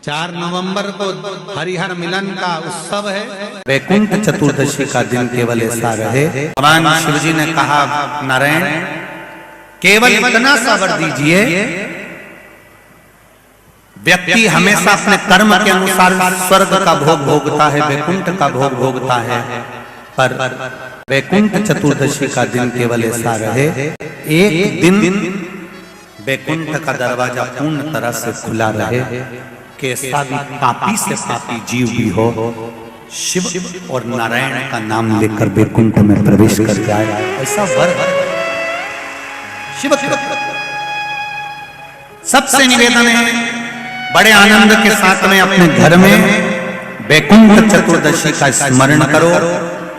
4 नवंबर को हरिहर मिलन का उत्सव है। वैकुंठ चतुर्दशी का दिन केवल ऐसा रहे। भगवान शिव जी ने कहा, नारायण केवल इतना सा वर दीजिए, व्यक्ति हमेशा अपने कर्म के अनुसार स्वर्ग का भोग भोगता है, वैकुंठ का भोग भोगता है, पर वैकुंठ चतुर्दशी का दिन केवल ऐसा रहे, एक दिन वैकुंठ का दरवाजा पूर्ण तरह से खुला रहे कि ऐसा भी पापी से पापी जीव भी हो, शिव और नारायण का नाम लेकर वैकुंठ में प्रवेश कर जाए, ऐसा वर शिव। सबसे निवेदन है, बड़े आनंद के साथ में अपने घर में वैकुंठ चतुर्दशी का स्मरण करो।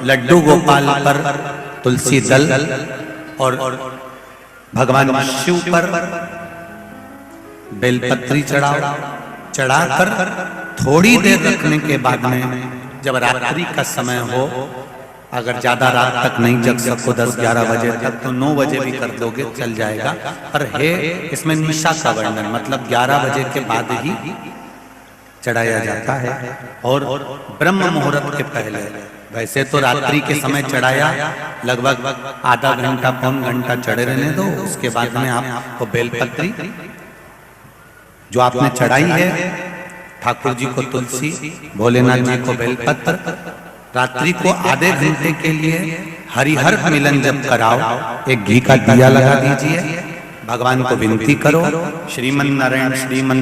लड्डू गोपाल पर तुलसी दल और भगवान शिव पर बेलपत्री चढ़ाओ। चढ़ाकर थोड़ी देर रखने के बाद में जब रात्रि का समय हो, अगर ज्यादा रात तक नहीं जग सको 10-11 बजे तक, तो 9 बजे भी कर दोगे चल जाएगा। पर है इसमें निशा का वर्णन, मतलब 11 बजे के बाद ही चढ़ाया जाता है और ब्रह्म मुहूर्त के पहले। वैसे तो रात्रि के समय चढ़ाया, लगभग आधा घंटा पौन घंटा चढ़े रहने दो, उसके बाद में आपको बेलपत्री जो आपने चढ़ाई है, ठाकुर जी को तुलसी, भोलेनाथ जी को बेलपत्र, रात्रि को आधे घंटे के लिए हरिहर मिलन जब कराओ, एक घी का दिया लगा दीजिए, भगवान को विनती करो, श्रीमन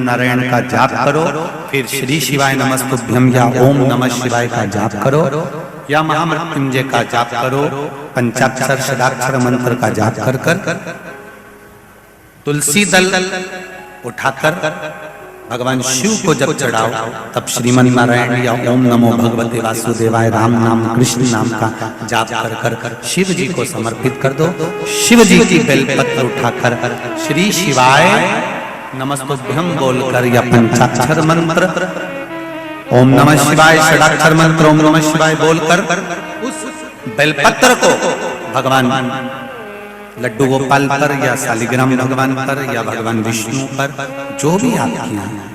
नारायण का जाप करो, फिर श्री शिवाय नमस्तुभ्यम या ओम नमः शिवाय का जाप करो, या महामृत्युंजय का जाप करो, पंचाक्षर षडाक्षर मंत्र का जाप कर कर तुलसी दल उठाकर भगवान शिव को जब चढ़ाओ, तब श्रीमन नारायण या ओम नमो भगवते वासुदेवाय राम नाम कृष्ण नाम का जाप कर कर शिव जी को समर्पित कर दो। शिव जी की बेलपत्र उठाकर श्री शिवाय नमस्तुभ्यम बोलकर या पंचाक्षर मंत्र ओम नमः शिवाय षडाक्षर मंत्र ओम नमः शिवाय बोलकर उस बेलपत्र को भगवान लड्डू गोपाल पर या शालिग्राम भगवान पर या भगवान विष्णु पर, जो भी आपके यहाँ,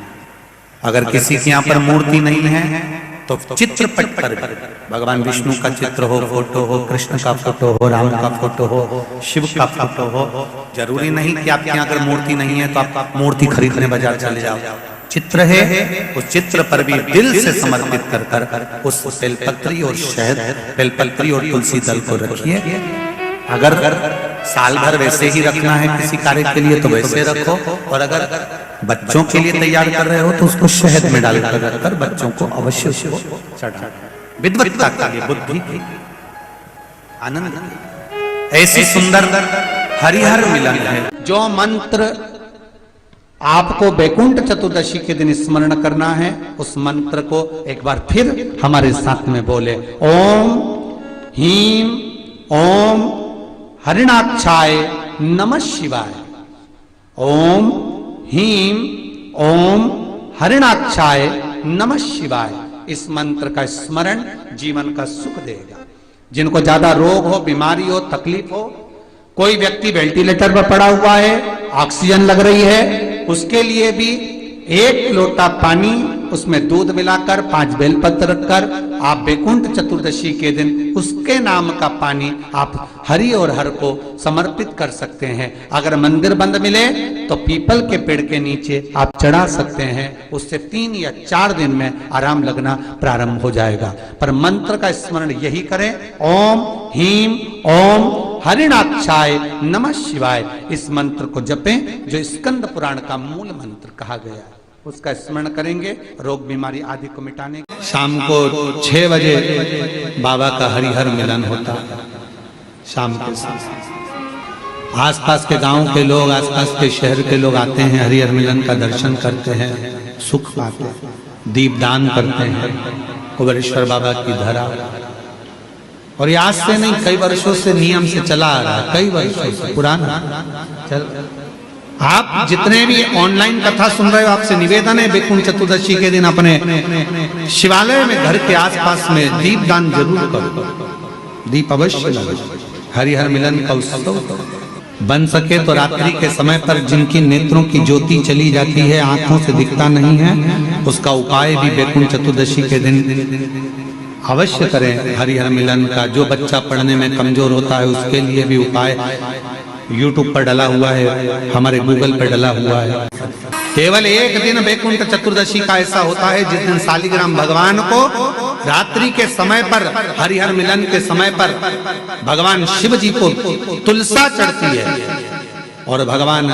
अगर किसी के यहाँ पर मूर्ति नहीं है तो चित्रपट पर भगवान विष्णु का चित्र हो, फोटो हो, कृष्ण का फोटो हो, राम का फोटो हो, शिव का फोटो हो। जरूरी नहीं कि आपके यहाँ अगर मूर्ति नहीं है तो आप मूर्ति खरीदने बाजार चले जाओ। चित्र है, उस चित्र पर भी दिल से समर्पित कर कर उस बेलपत्री और शहद, बेलपत्री और तुलसी दल को रखिए। अगर साल भर वैसे ही रखना है किसी कार्य के लिए तो वैसे रखो, और अगर बच्चों के लिए तैयार कर रहे हो तो उसको शहद में डालकर रखकर बच्चों को अवश्य चढ़ा। विद्वत्ता का ये बुद्धि आनंद, ऐसी सुंदर हरिहर मिलन है। जो मंत्र आपको वैकुंठ चतुर्दशी के दिन स्मरण करना है, उस मंत्र को एक बार फिर हमारे साथ में बोले। ओम हीम ओम हरिणाक्षाय नमः शिवाय। ओम हीम ओम हरिणाक्षाय नमः शिवाय। इस मंत्र का स्मरण जीवन का सुख देगा। जिनको ज्यादा रोग हो, बीमारी हो, तकलीफ हो, कोई व्यक्ति वेंटिलेटर पर पड़ा हुआ है, ऑक्सीजन लग रही है, उसके लिए भी 1 लोटा पानी, उसमें दूध मिलाकर 5 बेलपत्र रखकर आप वैकुंठ चतुर्दशी के दिन उसके नाम का पानी आप हरि और हर को समर्पित कर सकते हैं। अगर मंदिर बंद मिले तो पीपल के पेड़ के नीचे आप चढ़ा सकते हैं, उससे 3 या 4 दिन में आराम लगना प्रारंभ हो जाएगा। पर मंत्र का स्मरण यही करें, ओम हीम ओम हरिणाक्षाय नमः शिवाय। इस मंत्र को जपें, जो स्कंद पुराण का मूल मंत्र कहा गया है, उसका स्मरण करेंगे रोग बीमारी आदि को मिटाने। शाम को 6 बजे बाबा का हरिहर मिलन होता है। शाम के आसपास के गांव के लोग, आसपास के शहर के लोग आते हैं, हरिहर मिलन का दर्शन करते हैं, सुख पाते हैं, दीपदान करते हैं कुबेरेश्वर बाबा की धरा। और ये आज से नहीं, कई वर्षों से नियम से चला आ रहा है, कई वर्षों से पुराना चल। आप जितने भी ऑनलाइन कथा सुन रहे हो, आपसे निवेदन है वैकुंठ चतुर्दशी के दिन अपने शिवालय में, घर के आसपास में दीपदान जरूर करो, दीप अवश्य लगाओ, हरिहर मिलन का उत्सव करो। बन सके तो रात्रि के समय पर जिनकी नेत्रों की ज्योति चली जाती है, आंखों से दिखता नहीं है, उसका उपाय भी वैकुंठ चतुर्दशी के दिन अवश्य करें हरिहर मिलन का। जो बच्चा पढ़ने में कमजोर होता है उसके लिए भी उपाय YouTube पर डला हुआ है, हमारे गूगल पर डला हुआ है। केवल एक दिन वैकुंठ चतुर्दशी का ऐसा होता है जिस दिन शालिग्राम भगवान को रात्रि के समय पर, हरिहर मिलन के समय पर भगवान शिव जी को तुलसा चढ़ती है और भगवान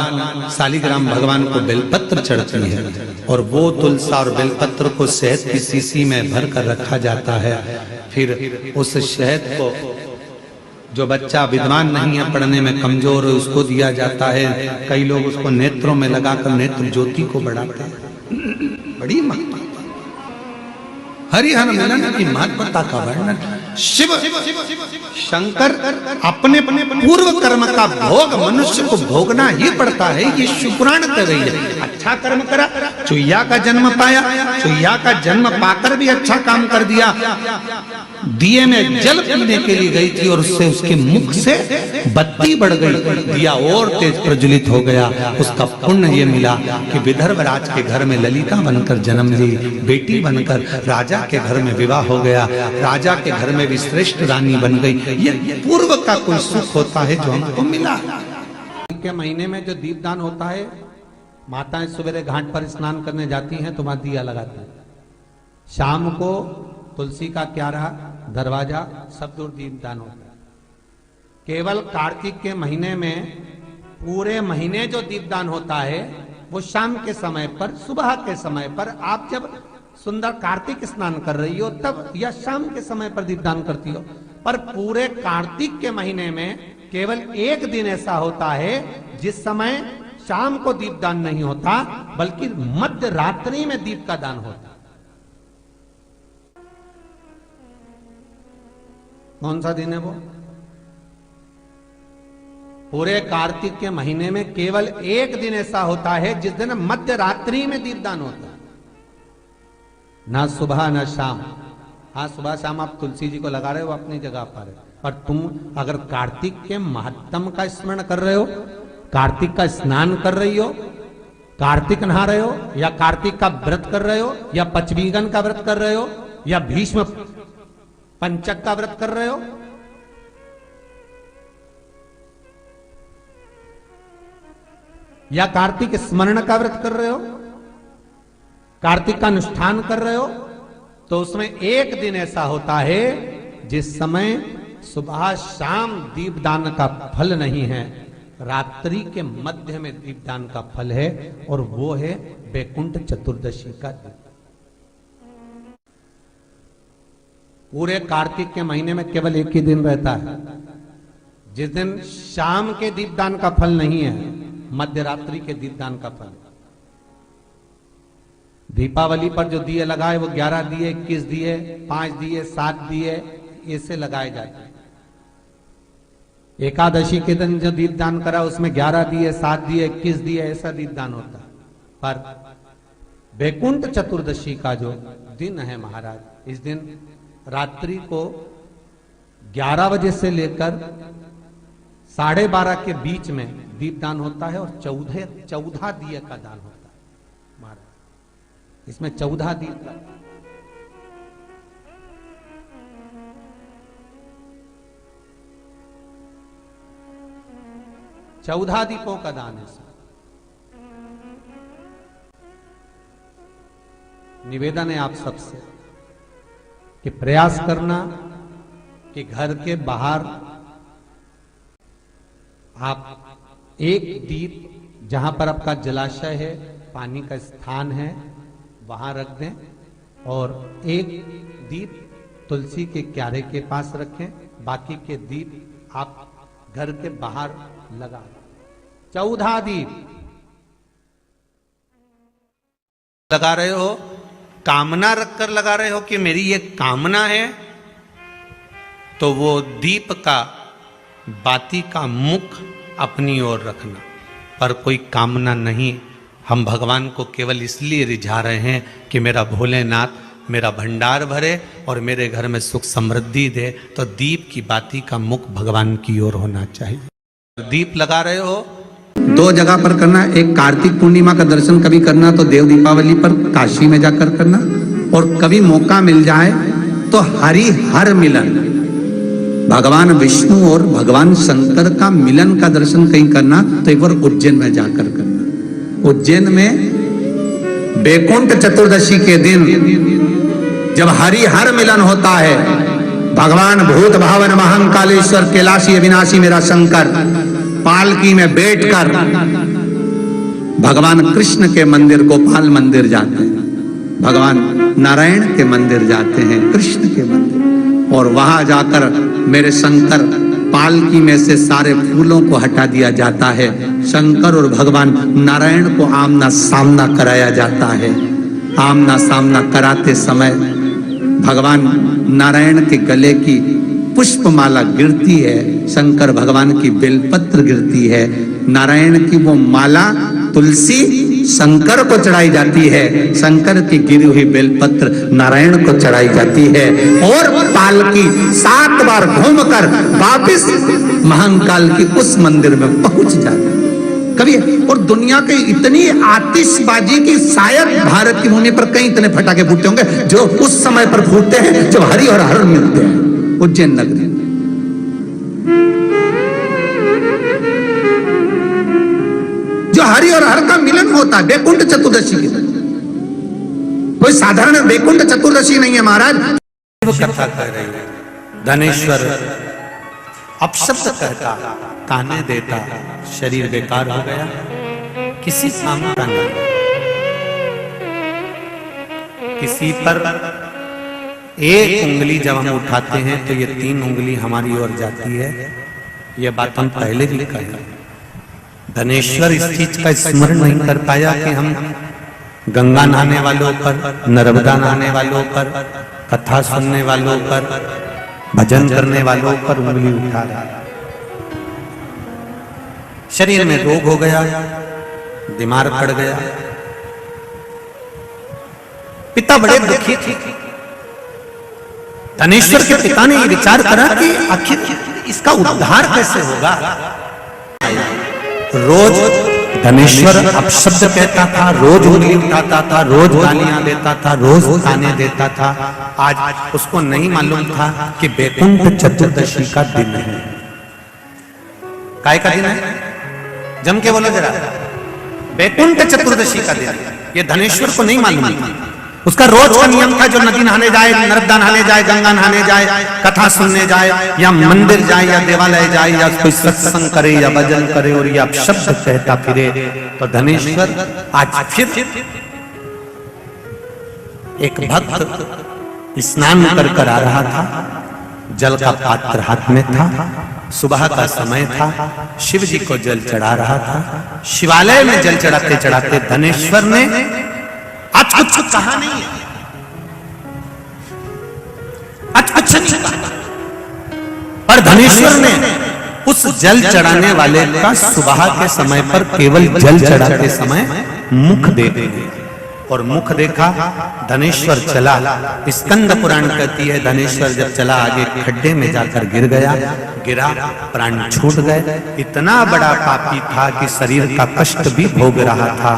शालिग्राम भगवान को बेलपत्र चढ़ती है, और वो तुलसा और बेलपत्र को शहद की शीशी में भर कर रखा जाता है। फिर उस शहद को जो बच्चा विद्वान नहीं है, पढ़ने में कमजोर है, उसको दिया जाता है। कई लोग उसको नेत्रों में लगाकर नेत्र ज्योति को बढ़ाते हैं। बड़ी महत्ता हरिहर मिलन की महत्वता का वर्णन। शिव शंकर अपने पूर्व कर्म का भोग मनुष्य को भोगना ही पड़ता है, ये शुक्राण कर रही है। अच्छा कर्म करा, चुईया का जन्म पाया, चुईया का जन्म पाकर भी अच्छा काम कर दिया। दिए में जल पीने के लिए गई थी और उससे उसके मुख से बत्ती बढ़ गई, दिया और तेज प्रज्वलित हो गया। उसका पुण्य ये मिला कि विदर्भ राज के घर में ललिता बनकर जन्म ली, बेटी बनकर राजा के घर में विवाह हो गया, राजा के घर में भी श्रेष्ठ रानी बन गई। ये पूर्व का कोई सुख होता है जो हमको मिला। के महीने में जो दीपदान होता है, माताएं सवेरे घाट पर स्नान करने जाती हैं तो वहां दिया लगाती हैं। शाम को तुलसी का क्यारा, दरवाजा सब दूर दीपदान होता है। केवल कार्तिक के महीने में पूरे महीने जो दीपदान होता है वो शाम के समय पर, सुबह के समय पर, आप जब सुंदर कार्तिक स्नान कर रही हो तब, या शाम के समय पर दीपदान करती हो। पर पूरे कार्तिक के महीने में केवल एक दिन ऐसा होता है जिस समय शाम को दीपदान नहीं होता, बल्कि मध्य रात्रि में दीप का दान होता। कौन सा दिन है वो? पूरे कार्तिक के महीने में केवल एक दिन ऐसा होता है जिस दिन मध्य रात्रि में दीपदान होता है, ना सुबह ना शाम। हाँ, सुबह शाम आप तुलसी जी को लगा रहे हो अपनी जगह पर, और तुम अगर कार्तिक के महत्तम का स्मरण कर रहे हो, कार्तिक का स्नान कर रही हो, कार्तिक नहा रहे हो, या कार्तिक का व्रत कर रहे हो, या पचवीगन का व्रत कर रहे हो, या भीष्म पंचक का व्रत कर रहे हो, या कार्तिक स्मरण का व्रत कर रहे हो, कार्तिक का अनुष्ठान कर रहे हो, तो उसमें एक दिन ऐसा होता है जिस समय सुबह शाम दीपदान का फल नहीं है, रात्रि के मध्य में दीपदान का फल है, और वो है वैकुंठ चतुर्दशी का दिन। पूरे कार्तिक के महीने में केवल एक ही दिन रहता है जिस दिन शाम के दीपदान का फल नहीं है, मध्य रात्रि के दीपदान का फल। दीपावली पर जो दिए लगाए वो 11 दिए, 21 दिए, 5 दिए, 7 दिए, ऐसे लगाए जाते हैं। एकादशी के दिन जो दीपदान करा उसमें 11 दिए, 7 दिए, 21 दिए, ऐसा दीपदान होता है। पर वैकुंठ चतुर्दशी का जो दिन है महाराज, इस दिन रात्रि को 11 बजे से लेकर 12:30 के बीच में दीपदान होता है, और 14 दिए का दान होता है महाराज। इसमें 14 दीप का, चौदह दीपों का दान है। निवेदन है आप सबसे कि प्रयास करना कि घर के बाहर आप एक दीप, जहां पर आपका जलाशय है, पानी का स्थान है, वहां रख दें, और एक दीप तुलसी के क्यारे के पास रखें, बाकी के दीप आप घर के बाहर लगा दें। 14 दीप लगा रहे हो, कामना रखकर लगा रहे हो कि मेरी ये कामना है, तो वो दीप का, बाती का मुख अपनी ओर रखना, पर कोई कामना नहीं। हम भगवान को केवल इसलिए रिझा रहे हैं कि मेरा भोलेनाथ मेरा भंडार भरे और मेरे घर में सुख समृद्धि दे, तो दीप की बाती का मुख भगवान की ओर होना चाहिए। दीप लगा रहे हो, दो जगह पर करना, एक कार्तिक पूर्णिमा का दर्शन कभी करना तो देव दीपावली पर काशी में जाकर करना, और कभी मौका मिल जाए तो हरि हर मिलन, भगवान विष्णु और भगवान शंकर का मिलन का दर्शन कहीं करना तो एक बार उज्जैन में जाकर करना। उज्जैन में बैकुंठ चतुर्दशी के दिन जब हरि हर मिलन होता है, भगवान भूत भावन महाकालेश्वर कैलाशी अविनाशी मेरा शंकर पालकी में बैठकर भगवान कृष्ण के मंदिर गोपाल मंदिर जाते हैं, भगवान नारायण के मंदिर जाते हैं, कृष्ण के मंदिर, और वहां जाकर मेरे शंकर पालकी में से सारे फूलों को हटा दिया जाता है। शंकर और भगवान नारायण को आमना सामना कराया जाता है। आमना सामना कराते समय भगवान नारायण के गले की पुष्पमाला गिरती है, शंकर भगवान की बेलपत्र गिरती है, नारायण की वो माला तुलसी शंकर को चढ़ाई जाती है, शंकर की गिरी हुई बेलपत्र नारायण को चढ़ाई जाती है, और पालकी 7 बार घूमकर वापिस महाकाल की उस मंदिर में पहुंच जाती है। कभी और दुनिया के इतनी आतिशबाजी की शायद भारत की भूमि पर कई इतने फटाके फूटते होंगे जो उस समय पर फूटते हैं जब हरि और हर मिलते हैं उज्जैन नगरी। जो हरि और हर का मिलन होता है बैकुंठ चतुर्दशी के दिन, कोई साधारण बैकुंठ चतुर्दशी नहीं है महाराज। कथा कह रही है, धनेश्वर अपशब्द कहता, ताने देता, शरीर बेकार हो गया, किसी काम का नहीं, किसी पर एक उंगली जब हम उठाते हैं तो ये 3 उंगली हमारी ओर जाती है। यह बात हम पहले भी कहे। धनेश्वर इस चीज का स्मरण नहीं कर पाया कि हम गंगा नहाने वालों पर, नर्मदा नहाने वालों पर, कथा सुनने वालों पर, भजन करने वालों पर उंगली उठा रहा। शरीर में रोग हो गया, बीमार पड़ गया, पिता बड़े दुखी थे। धनेश्वर के पिता ने ये विचार करा कि आखिर इसका उद्धार कैसे होगा। रोज धनेश्वर अपशब्द कहता था, रोज उंगली उठाता था, रोज गालियां देता था, रोज ताने देता था। आज उसको नहीं मालूम था कि बैकुंठ चतुर्दशी का दिन है। काय का दिन है? जम के बोलो जरा, बैकुंठ चतुर्दशी का दिन। ये धनेश्वर को नहीं मालूम था। उसका रोज का नियम था, जो नदी नहाने जाए, नर्मदा नहाने जाए, गंगा नहाने जाए, कथा सुनने जाए, या मंदिर जाए, या देवालय जाए, या कोई सत्संग करे, या भजन करे, और या शब्द कहता फिरे। तो धनेश्वर आज फिर एक भक्त स्नान कर आ रहा था, जल का पात्र हाथ में था, सुबह का समय था, शिव जी को जल चढ़ा रहा था। शिवालय में जल चढ़ाते चढ़ाते धनेश्वर ने आज कुछ कहा नहीं है, आज कुछ नहीं कहा, पर धनेश्वर ने उस जल चढ़ाने वाले का सुबह के समय पर केवल जल चढ़ाते समय मुख देख लिया, और मुख देखा। धनेश्वर चला, स्कंद पुराण कहती है धनेश्वर जब चला आगे खड्डे में जाकर गिर गया, गिरा, प्राण छूट गए। इतना बड़ा पापी था कि शरीर का कष्ट भी भोग रहा था।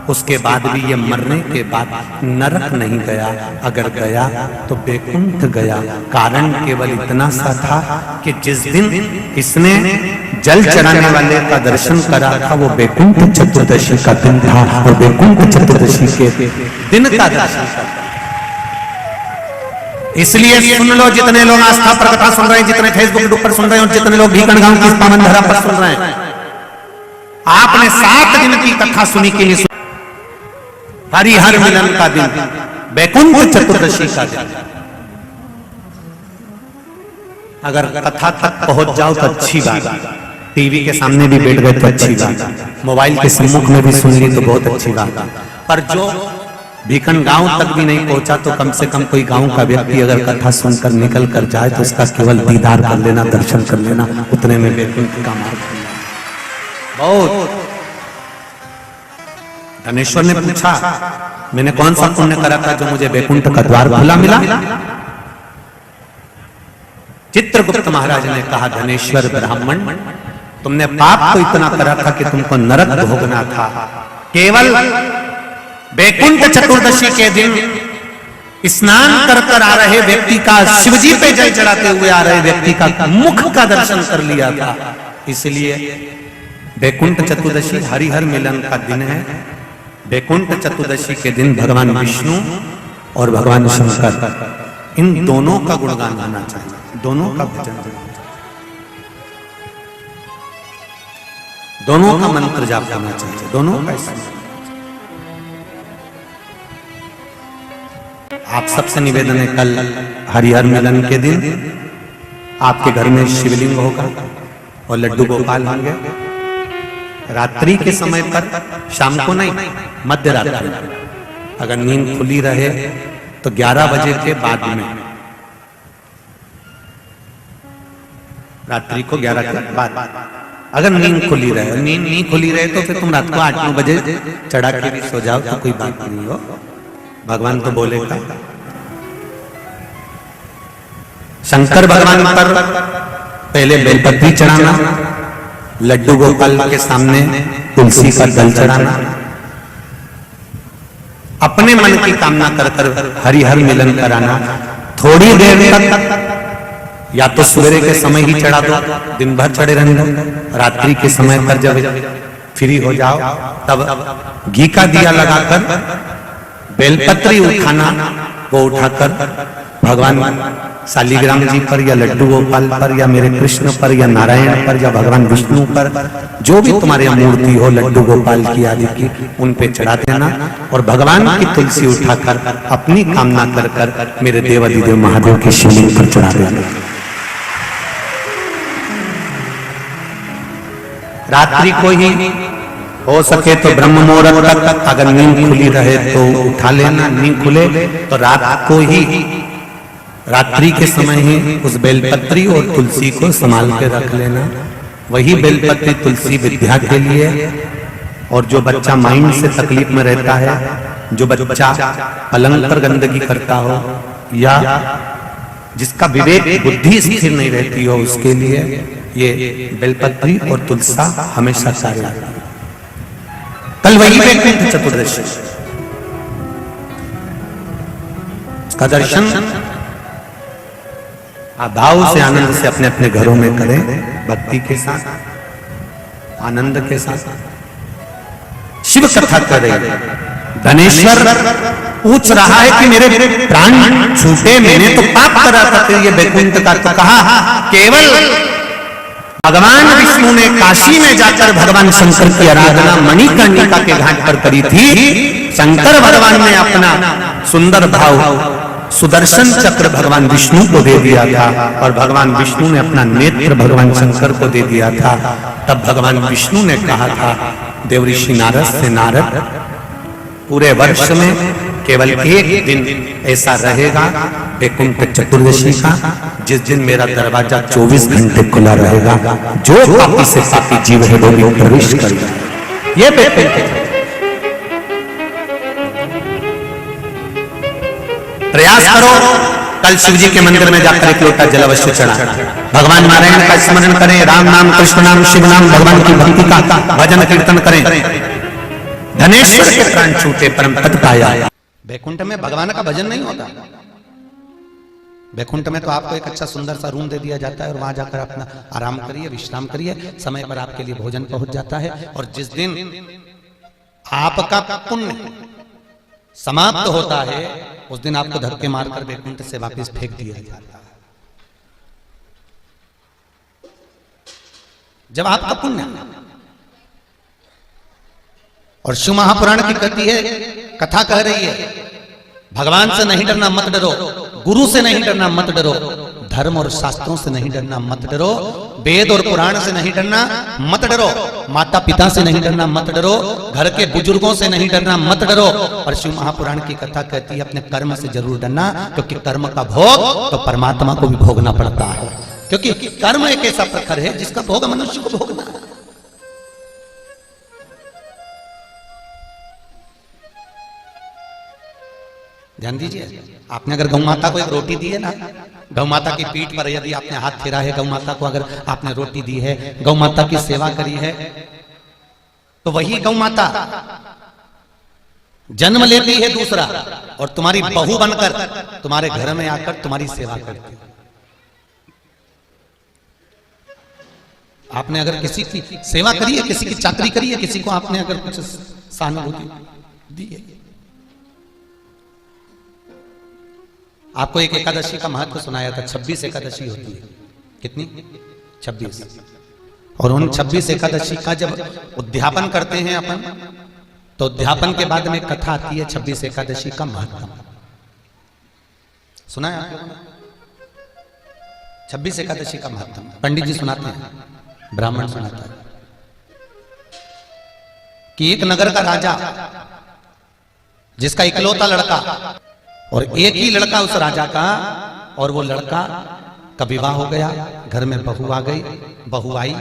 उसके बाद भी ये मरने के बाद नरक नहीं गया, अगर गया तो बैकुंठ गया। कारण केवल इतना सा था कि जिस दिन इसने जल चढ़ाने वाले का दर्शन करा था वो बैकुंठ चतुर्दशी का दिन था, और बैकुंठ चतुर्दशी के दिन का दर्शन करा। इसलिए सुन लो, जितने लोग आस्था पर कथा सुन रहे हैं, जितने फेसबुक पर सुन रहे हैं, और जितने लोग भीकन गांव की पावन धरा पर सुन रहे हैं, आपने 7 दिन की कथा सुनी के लिए, हरि हर मिलन का दिन, बैकुंठ चतुर्दशी का दिन। अगर कथा तक पहुंच जाओ तो अच्छी बात, टीवी के सामने भी बैठ गए तो अच्छी बात, मोबाइल के सम्मुख में भी सुन ली तो बहुत अच्छी बात। पर जो भीकन गांव तक भी नहीं पहुंचा तो कम से कम कोई गांव का व्यक्ति अगर कथा सुनकर निकल कर जाए तो उसका केवल दीदार कर लेना, दर्शन कर लेना, उतने में बैकुंठ का मार्ग बहुत। धनेश्वर ने पूछा, मैंने कौन सा पुण्य करा था जो मुझे बैकुंठ का द्वार खुला मिला? चित्रगुप्त महाराज ने कहा, धनेश्वर ब्राह्मण तुमने पाप तो इतना करा था कि तुमको नरक भोगना था। केवल वैकुंठ चतुर्दशी के दिन स्नान कर कर आ रहे व्यक्ति का, शिवजी पे जल चढ़ाते हुए आ रहे व्यक्ति का मुख का दर्शन कर लिया था। इसलिए वैकुंठ चतुर्दशी हरिहर मिलन का दिन है। वैकुंठ चतुर्दशी के दिन भगवान विष्णु और भगवान शंकर इन दोनों का गुणगान गाना चाहिए, दोनों का भजन गाना चाहिए, दोनों का मंत्र जाप करना चाहिए, दोनों का। आप सबसे निवेदन है, कल हरिहर मिलन के दिन आपके घर में शिवलिंग होगा और लड्डू गोपाल होंगे। रात्रि के समय पर, शाम को नहीं, मध्य रात्रि, अगर नींद खुली रहे तो 11 बजे के बाद में, रात्रि को 11 के बाद अगर नींद खुली रहे। नींद नहीं खुली रहे तो फिर तुम रात को 8-9 बजे चढ़ा के भी सो जाओ तो कोई बात नहीं हो, भगवान तो बोलेगा। शंकर भगवान पर पहले बेलपत्री चढ़ाना, लड्डू गोपाल के सामने तुलसी का दल चढ़ाना, अपने मन की कामना कर कर हरिहर मिलन कराना। थोड़ी देर तक या तो सवेरे के समय ही चढ़ा दो, दिन भर चढ़े रहने दो। रात्रि के समय पर जब फ्री हो जाओ तब घी का दिया लगाकर बेलपत्री उठाना, वो उठाकर भगवान शालिग्राम जी पर या लड्डू गोपाल पर या मेरे कृष्ण पर या नारायण पर या भगवान विष्णु पर, जो भी तुम्हारी मूर्ति हो लड्डू गोपाल की आदि की, उन पे चढ़ा देना और भगवान की तुलसी उठाकर अपनी कामना कर कर मेरे देवाधिदेव महादेव के शिवलिंग पर चढ़ा देना। रात्रि को ही हो सके तो ब्रह्म मुहूर्त तक, अगर नींद खुली रहे तो उठा लेना, नींद खुले तो रात को ही, रात्रि के समय ही उस बेलपत्री और तुलसी को संभाल के रख लेना। वही बेलपत्री तुलसी विद्या के लिए, और जो बच्चा माइंड से तकलीफ में रहता है, जो बच्चा पलंग पर गंदगी करता हो या जिसका विवेक बुद्धि स्थिर नहीं रहती हो, उसके लिए ये बेलपत्री और तुलसा हमेशा कार्य आती है। कल वही वैकुंठ चतुर्दशी का दर्शन आप भाव से, आनंद से अपने अपने घरों में करें, भक्ति के साथ, आनंद के साथ। शिव कथा करें। धनेश्वर पूछ रहा है कि मेरे प्राण छूटे, मैंने तो पाप करा था, फिर ये वैकुंठ का तो कहा। केवल भगवान विष्णु ने काशी में जाकर भगवान शंकर की आराधना मणिकर्णिका के घाट पर करी थी। शंकर भगवान ने अपना सुंदर भाव सुदर्शन चक्र भगवान विष्णु को दे दिया था और भगवान विष्णु ने अपना नेत्र भगवान शंकर को दे दिया था। तब भगवान विष्णु ने कहा था देवऋषि नारद से, नारद पूरे वर्ष में केवल एक दिन ऐसा रहेगा वैकुंठ चतुर्दशी का, जिस दिन मेरा दरवाजा 24 घंटे खुला रहेगा, जो पापी से पापी जीव है वो भी प्रवेश करेगा। ये वैकुंठ प्रयास करो। कल शिव जी के मंदिर में जाकर एक लोटा जल अवश्य चढ़ा, भगवान नारायण का स्मरण करें, राम नाम, कृष्ण नाम, शिव नाम, भगवान की भक्ति का भजन कीर्तन करें। धनेश्वर के प्राण छूटे परम पद पाया। वैकुंठ में भगवान का भजन नहीं होता। वैकुंठ में तो आपको एक अच्छा सुंदर सा रूम दे दिया जाता है और वहां जाकर अपना आराम करिए, विश्राम करिए, समय पर आपके लिए भोजन पहुंच जाता है। और जिस दिन आपका पुण्य समाप्त होता है उस दिन आपको धक्के मारकर वैकुंठ से वापस फेंक दिया जाता है। जब आपका पुण्य, और शिव महापुराण की कहती है, कथा कह रही है, भगवान से नहीं डरना मत डरो, गुरु से नहीं डरना मत डरो, धर्म और शास्त्रों से नहीं डरना मत डरो, वेद और पुराण से नहीं डरना मत डरो, माता पिता से नहीं डरना मत डरो, घर के बुजुर्गों से नहीं डरना मत डरो। और शिव महापुराण की कथा कहती है अपने कर्म से जरूर डरना, क्योंकि कर्म का भोग तो परमात्मा को भी भोगना पड़ता है। क्योंकि कर्म एक ऐसा प्रखर है जिसका भोग मनुष्य को भोगना है। ध्यान दीजिए, आपने अगर गौ माता को एक रोटी दी है ना, गौ माता की पीठ पर यदि आपने हाथ फेरा है, गौ माता को अगर आपने रोटी दी है, गौ माता की सेवा करी है, तो वही गौ माता जन्म लेती है दूसरा और तुम्हारी बहू बनकर तुम्हारे घर में आकर तुम्हारी सेवा करती है। आपने अगर किसी की सेवा करी है, किसी की चाकरी करी है, किसी को आपने अगर कुछ सहानुभूति दी है। आपको एक एकादशी का महत्व सुनाया था, 26 एकादशी होती है। कितनी? 26। और उन 26 एकादशी का जब उद्यापन करते हैं अपन, तो उद्यापन के बाद में कथा आती है 26 एकादशी का महत्व। सुना है आपने? 26 एकादशी का महत्व पंडित जी सुनाते हैं, ब्राह्मण सुनाता है कि एक नगर का राजा, जिसका इकलौता लड़का और एक ही लड़का उस राजा का, और वो लड़का का विवाह हो गया, घर में बहू आ गई, बहू आई,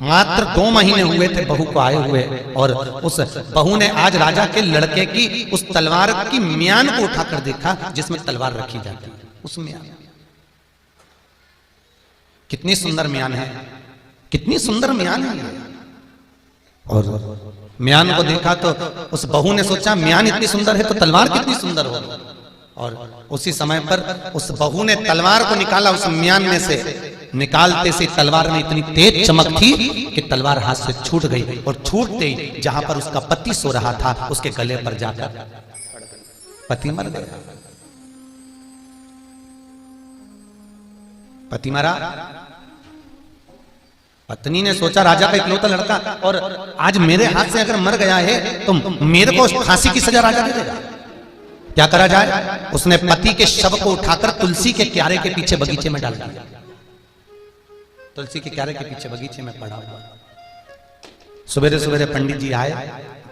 मात्र 2 महीने हुए थे बहू को आए हुए, और उस बहू ने आज राजा के लड़के की उस तलवार की म्यान को उठाकर देखा जिसमें तलवार रखी जाती है। उस म्यान, कितनी सुंदर म्यान है, कितनी सुंदर म्यान है। और म्यान को देखा तो उस बहू ने सोचा म्यान इतनी सुंदर है तो तलवार कितनी सुंदर होगी, और उसी समय पर उस बहू ने तलवार को निकाला, उस म्यान में से निकालते से तलवार में इतनी तेज चमक थी कि तलवार हाथ से छूट गई, और छूटते ही जहां पर उसका पति सो रहा था उसके गले पर जाकर पति मर गया। पति मरा, पत्नी ने सोचा राजा का इकलौता लड़का और आज मेरे हाथ से अगर मर गया है तो मेरे को फांसी की सजा राजा दे देगा, क्या करा जाए। उसने पति के शव को उठाकर तुलसी के क्यारे के पीछे बगीचे में डाल दिया। तुलसी के क्यारे के पीछे बगीचे में पड़ा हुआ। सवेरे सवेरे पंडित जी आए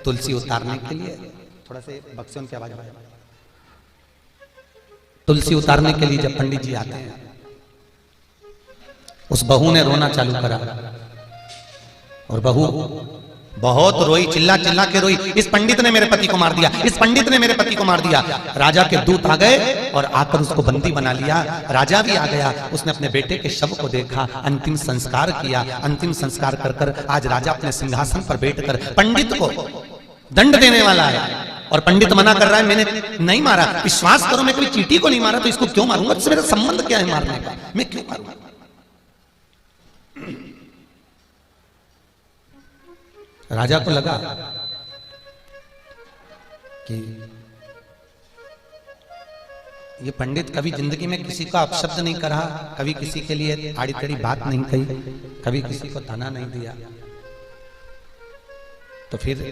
तुलसी उतारने के लिए, थोड़ा से बक्से उनकी आवाज आए, तुलसी उतारने के लिए जब पंडित जी आते हैं, उस बहू ने रोना चालू करा, और बहू बहुत रोई, चिल्ला चिल्ला के रोई, इस पंडित ने मेरे पति को मार दिया, इस पंडित ने मेरे पति को मार दिया। राजा के दूत आ गए और आकर उसको बंदी बना लिया। राजा भी आ गया, उसने अपने बेटे के शव को देखा, अंतिम संस्कार किया। अंतिम संस्कार कर कर आज राजा अपने सिंहासन पर बैठकर पंडित को दंड देने वाला है, और पंडित मना कर रहा है मैंने नहीं मारा, विश्वास करो मैं कभी चींटी को नहीं मारा, तो इसको क्यों मारूंगा, इससे मेरा संबंध क्या है मारने का, मैं क्यों मारूंगा। राजा को लगा कि ये पंडित कभी जिंदगी में किसी का अपशब्द नहीं करा, कभी किसी के लिए आड़ी टेढ़ी बात नहीं कही, कभी किसी को ताना नहीं दिया, तो फिर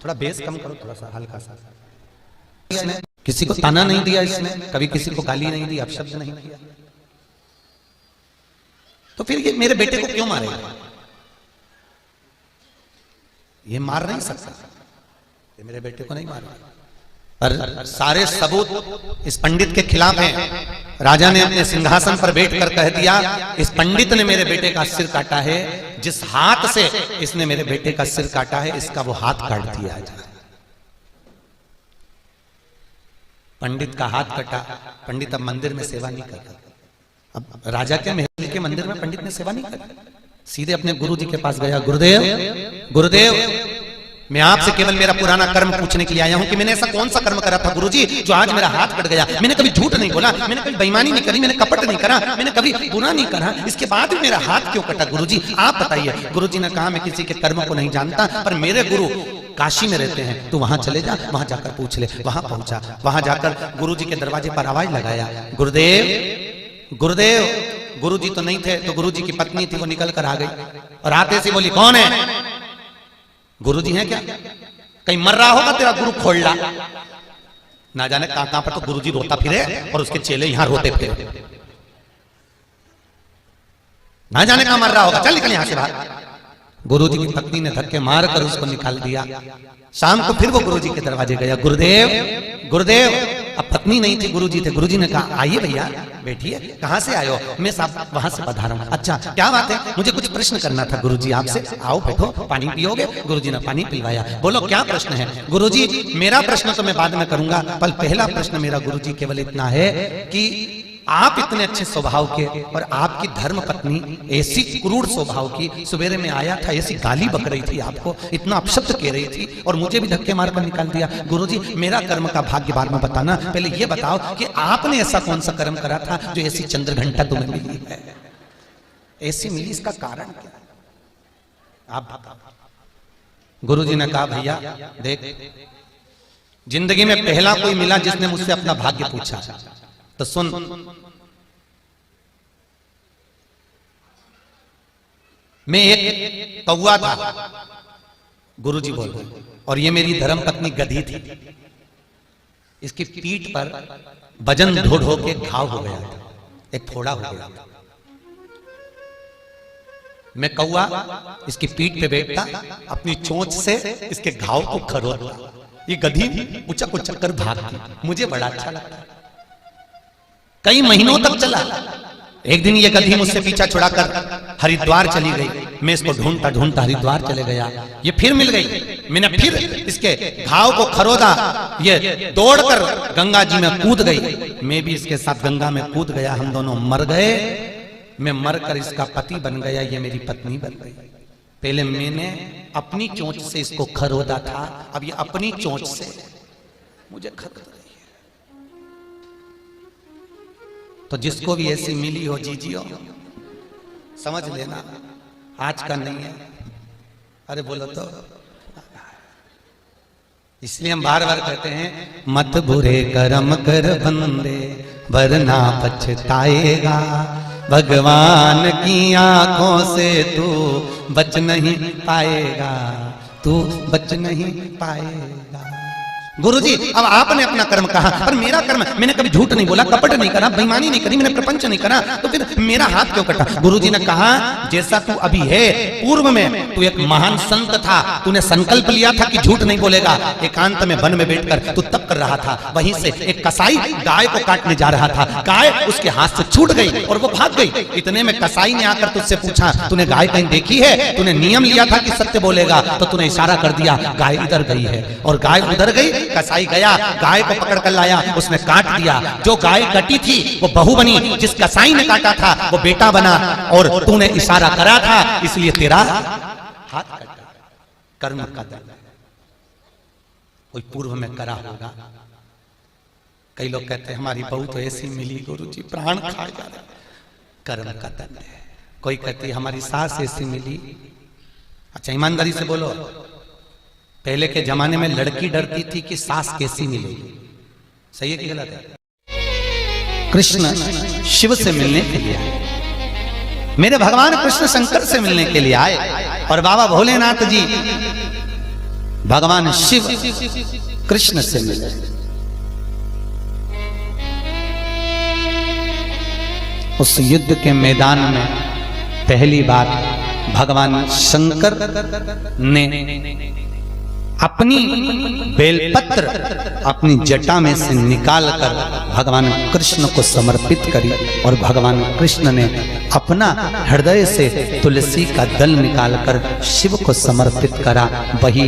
थोड़ा बेस कम करो, थोड़ा सा हल्का सा। इसने किसी को ताना नहीं दिया, इसने कभी किसी को गाली नहीं दी, अपशब्द नहीं किया, तो फिर ये मेरे बेटे को क्यों मारेगा, ये मार नहीं सकता, ये मेरे बेटे को नहीं मारेगा। पर सारे सबूत इस पंडित के खिलाफ हैं। राजा ने अपने सिंहासन पर बैठकर कह दिया इस पंडित ने मेरे बेटे का सिर काटा है, जिस हाथ से इसने मेरे बेटे का सिर काटा है इसका वो हाथ काट दिया जाए। पंडित का हाथ कटा, पंडित अब मंदिर में सेवा नहीं करता। अब राजा के महल के मंदिर में पंडित ने सेवा नहीं करी, सीधे अपने गुरु जी के पास गया। गुरुदेव, गुरुदेव, मैं आपसे केवल मेरा पुराना कर्म पूछने के लिए आया हूं कि मैंने ऐसा कौन सा कर्म करा था गुरुजी जो आज मेरा हाथ कट गया। मैंने कभी झूठ नहीं बोला, मैंने कभी बेईमानी नहीं करी, मैंने कपट नहीं करा, मैंने कभी बुरा नहीं करा, इसके बाद भी मेरा हाथ क्यों कटा गुरुजी, आप बताइए। गुरुजी ने कहा मैं किसी के कर्म को नहीं जानता, पर मेरे गुरु काशी में रहते हैं, तू वहां चले जा, वहां जाकर पूछ ले। वहां पहुंचा, वहां जाकर गुरुजी के दरवाजे पर आवाज लगाया, गुरुदेव, गुरुदेव। गुरुजी तो नहीं थे, तो गुरुजी की पत्नी थी, वो निकल कर आ गई और आते से बोली कौन है? गुरुजी हैं क्या? कहीं मर रहा होगा तेरा गुरु खोलना, ना जाने कहां कहां पर तो गुरुजी रोता फिरे और उसके चेले यहां रोते फिरे, ना जाने कहां मर रहा होगा, चल निकल यहां से बाहर। गुरुजी की पत्नी ने धक्के मारकर उसको निकाल दिया। शाम को फिर वो गुरुजी के दरवाजे गया, गुरुदेव, गुरुदेव। अब पत्नी नहीं थी, गुरुजी थे। गुरुजी ने कहा आइए भैया, बैठिए, कहाँ से आए हो? मैं साहब वहां से पधारा हूं। अच्छा क्या बात है, मुझे कुछ प्रश्न करना था गुरुजी आपसे। आओ बैठो, पानी पियोगे? गुरुजी ने पानी पिलवाया। बोलो क्या प्रश्न है? गुरुजी मेरा प्रश्न तो मैं बाद में करूंगा, पर पहला प्रश्न मेरा गुरुजी केवल इतना है कि आप इतने अच्छे स्वभाव के और आपकी धर्म पत्नी ऐसी क्रूर स्वभाव की, सवेरे में आया था ऐसी गाली बक रही थी आपको, इतना अपशब्द कह रही थी और मुझे भी धक्के मार कर निकाल दिया। गुरुजी मेरा कर्म का भाग्य बाद में बताना, पहले ये बताओ कि आपने ऐसा कौन सा कर्म करा था जो ऐसी चंद्र घंटा तुम्हें मिली है? ऐसी मिली, इसका कारण क्या? आप बताओ। गुरुजी ने कहा भैया देख, जिंदगी में पहला कोई मिला जिसने मुझसे अपना भाग्य पूछा, तो सुन, मैं एक कौवा था, गुरुजी बोल रहे, और ये मेरी धर्म पत्नी गधी थी। इसकी पीठ पर वजन ढो ढो के घाव हो गया था, एक फोड़ा हो गया था। मैं कौवा इसकी पीठ पे बैठता, अपनी चोंच से इसके घाव को खरोदता, ये गधी उचक उचक कर भागती, मुझे बड़ा अच्छा लगता। कई महीनों तक चला। एक दिन ये गधी मुझसे पीछा छुड़ाकर हरिद्वार चली गई। मैं इसको ढूंढता ढूंढता हरिद्वार चले गया, ये फिर मिल गई। मैंने फिर इसके घाव को खरोदा, ये दौड़कर गंगा जी में कूद गई। मैं भी इसके साथ गंगा में कूद गया, हम दोनों मर गए। मैं मरकर इसका पति बन गया, ये मेरी पत्नी बन गई। पहले मैंने अपनी चोंच से इसको खरोदा था, अब ये अपनी चोंच से मुझे खरोद रही है। तो जिसको भी ऐसी मिली हो जीजियो, समझ लेना आज का नहीं है। अरे बोलो तो, इसलिए हम बार बार कहते हैं मत बुरे कर्म कर बंदे वरना पछताएगा, भगवान की आंखों से तू बच नहीं पाएगा, तू बच नहीं पाएगा। गुरुजी अब आपने अपना कर्म कहा, पर मेरा कर्म, मैंने कभी झूठ नहीं बोला, कपट नहीं करा, बेईमानी नहीं करी, मैंने प्रपंच नहीं करा, तो फिर मेरा हाथ क्यों कटा? गुरुजी ने कहा जैसा तू अभी है, पूर्व में तू एक महान संत था, तूने संकल्प लिया था कि झूठ नहीं बोलेगा। एकांत में वन में बैठकर तू तप कर रहा था, वहीं से एक कसाई गाय को काटने जा रहा था, गाय उसके हाथ से छूट गई और वो भाग गई। इतने में कसाई ने आकर तुझसे पूछा तूने गाय कहीं देखी है? तूने नियम लिया था कि सत्य बोलेगा, तो तूने इशारा कर दिया, गाय इधर गई है, और गाय उधर गई। कसाई गया, गाय को पकड़ कर लाया, उसने काट दिया। जो गाय कटी थी वो बहू बनी, जिस कसाई ने काटा था वो बेटा बना, और तूने इशारा करा था इसलिए तेरा हाथ कटा। कर्म का दल कोई पूर्व में करा होगा। कई लोग कहते हैं हमारी बहू तो ऐसी मिली गुरुजी, प्राण खा जा रहा, कर्म का दल है। कोई कहती है हमारी सास ऐसी मिली। अच्छा ईमानदारी से बोलो, पहले के जमाने में लड़की डरती थी कि सास कैसी मिलेगी, सही है कि गलत है? कृष्ण शिव से मिलने के लिए आए, मेरे भगवान कृष्ण शंकर से मिलने के लिए आए, और बाबा भोलेनाथ जी भगवान शिव कृष्ण से मिले। उस युद्ध के मैदान में पहली बार भगवान शंकर ने अपनी बेलपत्र अपनी जटा में से निकालकर भगवान कृष्ण को समर्पित करी, और भगवान कृष्ण ने अपना हृदय से तुलसी का दल निकालकर शिव को समर्पित करा। वही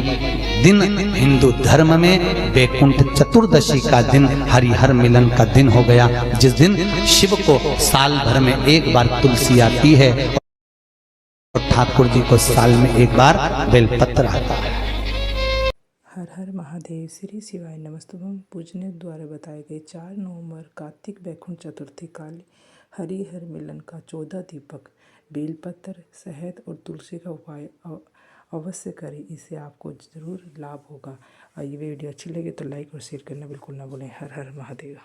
दिन हिंदू धर्म में वैकुंठ चतुर्दशी का दिन, हरिहर मिलन का दिन हो गया, जिस दिन शिव को साल भर में एक बार तुलसी आती है और ठाकुर जी को साल में एक बार बेलपत्र आता है। हर हर महादेव। श्री शिवाय नमस्तुभम। पूजने द्वारा बताए गए 4 नवंबर कार्तिक वैकुंठ चतुर्थी काली हरिहर मिलन का 14 दीपक बेलपत्र, शहद और तुलसी का उपाय अवश्य करें, इससे आपको जरूर लाभ होगा। और ये वीडियो अच्छी लगे तो लाइक और शेयर करना बिल्कुल ना भूलें। हर हर महादेव।